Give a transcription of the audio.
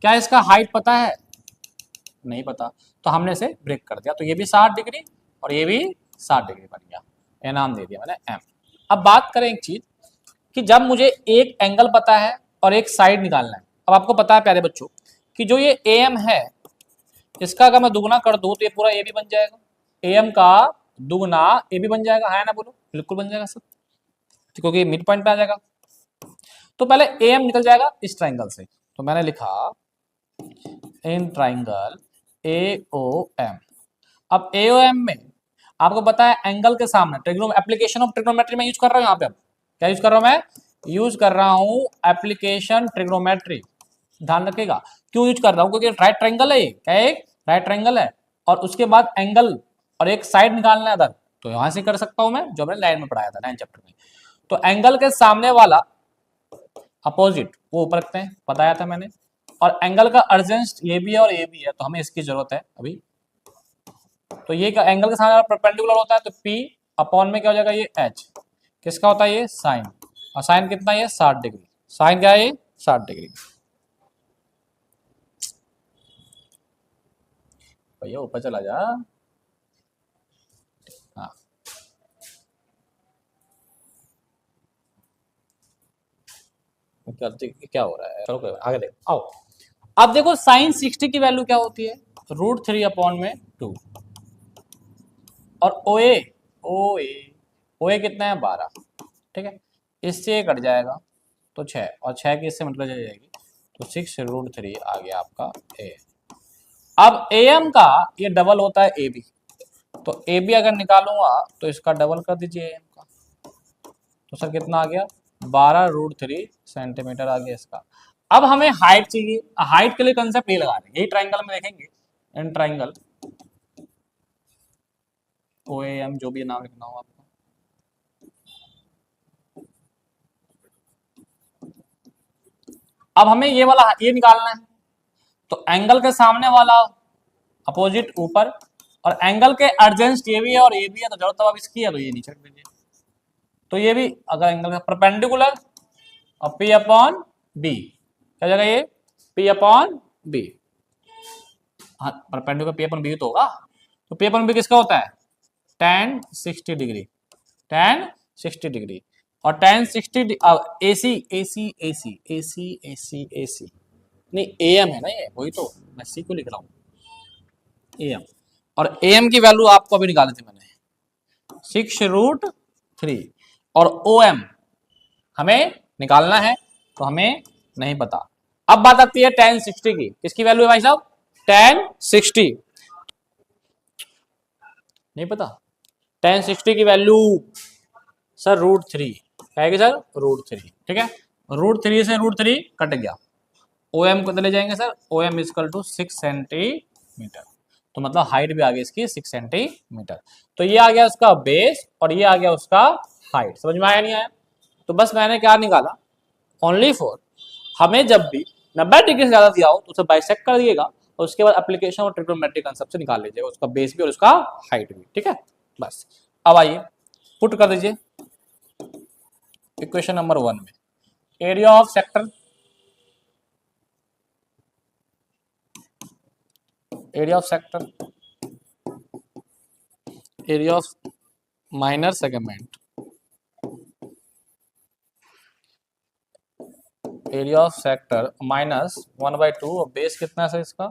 क्या इसका हाइट पता है? नहीं पता, तो हमने इसे ब्रेक कर दिया, तो ये भी 60 डिग्री और ये भी 60 डिग्री बन गया, ये नाम दे दिया मैंने एम। अब बात करें एक चीज कि जब मुझे एक एंगल पता है और एक साइड निकालना है। अब आपको पता है प्यारे बच्चों कि जो ये एम है इसका अगर मैं दुगना कर दूं तो ये पूरा ए बी बन जाएगा, एम का दुगना ए बी बन जाएगा, है ना? बोलो बिल्कुल बन जाएगा सब, क्योंकि मिड पॉइंट पे आ जाएगा। तो पहले एम निकल जाएगा इस ट्राइंगल से, तो मैंने लिखा in triangle A O M. अब ए ओ एम में आपको पता है एंगल के सामने एप्लीकेशन ऑफ ट्रिग्नोमेट्री में यूज कर रहा हूं। यहाँ पे क्या यूज कर रहा हूं मैं? यूज कर रहा हूं एप्लीकेशन ट्रिग्नोमेट्री। ध्यान रखिएगा क्यों यूज कर रहा हूं, क्योंकि राइट ट्राइंगल है, क्या एक राइट ट्राइंगल है और उसके बाद एंगल और एक साइड निकालना है अदर, तो यहां से कर सकता हूं मैं, जो मैंने लाइन में पढ़ाया था 9 चैप्टर में। तो एंगल के सामने वाला अपोजिट वो ऊपर रखते हैं, बताया था मैंने, और एंगल का अर्जेंस्ट ये भी है और ये भी है, तो हमें इसकी जरूरत है अभी। तो ये एंगल के सामने परपेंडिकुलर होता है, तो P अपॉन में क्या हो जाएगा, ये H किसका होता है, ये साइन, और साइन कितना है, 60 डिग्री। साइन क्या है, ये 60 डिग्री। भैया ऊपर चला जा। हाँ क्या हो रहा है, चलो कोई आगे देखो, आओ। अब देखो साइन 60 की वैल्यू क्या होती है, √3 अपॉन में 2, और ओए ओए ओए कितना है, 12, ठीक है, इससे ये कट जाएगा तो 6, और 6 की इससे मतलब जाएगी, तो 6√3 आ गया आपका ए। अब ए एम का ये डबल होता है ए बी, तो ए बी अगर निकालूंगा तो इसका डबल कर दीजिए ए एम का, तो सर कितना आ गया, 12√3 सेंटीमीटर आ गया इसका। अब हमें हाइट चाहिए, हाइट के लिए कंसेप्ट ये लगा रहे हैं, यही ट्राइंगल में देखेंगे, in triangle O A M जो भी नाम लिखना हो आपको। अब हमें ये वाला ये निकालना है, तो एंगल के सामने वाला अपोजिट ऊपर, और एंगल के अर्जेंस्ट ये भी है और ये भी है, तो जरूरत अब इसकी है तो ये नीचे रख दीजिए। तो ये भी अगर एंगल का परपेंडिकुलर और P अपॉन बी, क्या जगह ये P अपॉन बी, हाँ परपेंडिकुलर P अपॉन बी तो होगा, तो P अपॉन बी किसका होता है, tan 60 डिग्री, tan 60 डिग्री, और tan 60 AC AC AC AC AC AC नहीं AM है ना, ये वही तो मैं C को लिख रहा हूँ AM, और AM की वैल्यू आपको अभी निकाली थी मैंने 6√3, और OM हमें निकालना है तो हमें नहीं पता। अब बात आती है tan 60 की, किसकी वैल्यू है भाई साहब, tan 60 नहीं पता, tan 60 की वैल्यू सर √3 कहेगी सर, √3, ठीक है, √3 से √3 कट गया, OM को ले जाएंगे sir, OM equal to 6 centimetre, तो मतलब हाइट भी आ गई इसकी 6 सेंटीमीटर। तो ये आ गया उसका बेस और ये आ गया उसका हाइट, समझ में आया नहीं आया? तो बस मैंने क्या निकाला, ओनली फॉर हमें जब भी 90 डिग्री से ज्यादा दिया हो तो उसे बाइसेक्ट कर दिएगा, और उसके बाद एप्लीकेशन और ट्रिग्नोमेट्रिक कांसेप्ट से निकाल लीजिएगा उसका बेस भी और उसका हाइट भी, ठीक है। बस अब आइए पुट कर दीजिए इक्वेशन नंबर 1 में, area of sector, area of sector, area of minor segment, area of sector -1/2, और बेस कितना है सर इसका